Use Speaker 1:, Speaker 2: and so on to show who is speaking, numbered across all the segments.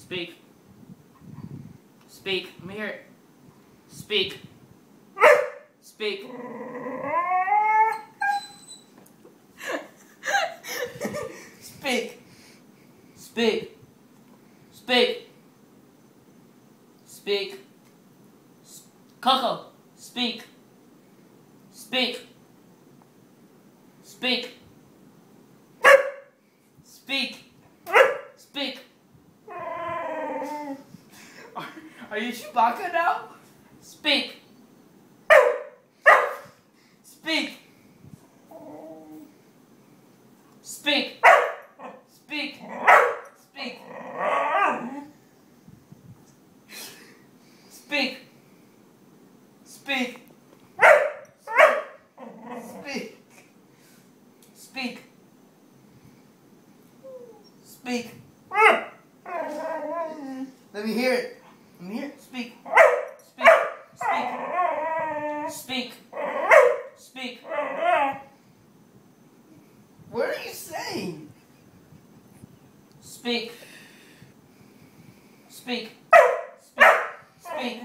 Speaker 1: Speak. Speak. Let me hear it. Speak. Speak. Speak. Speak. Speak. Speak. Coco. Speak. Speak. Speak. Speak. Speak. Are you Chewbacca now? Speak. Speak. Speak. Speak. Speak. Speak. Speak. Speak. Speak. Speak. Let me hear it. Let me hear it. Speak. Speak. Speak. Speak. Speak. What are you saying? Speak. Speak. Speak. Speak.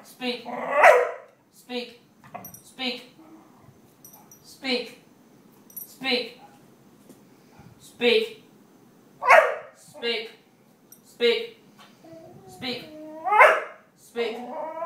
Speaker 1: Speak. Speak. Speak. Speak. Speak. Speak. Speak. Speak. Speak. Speak.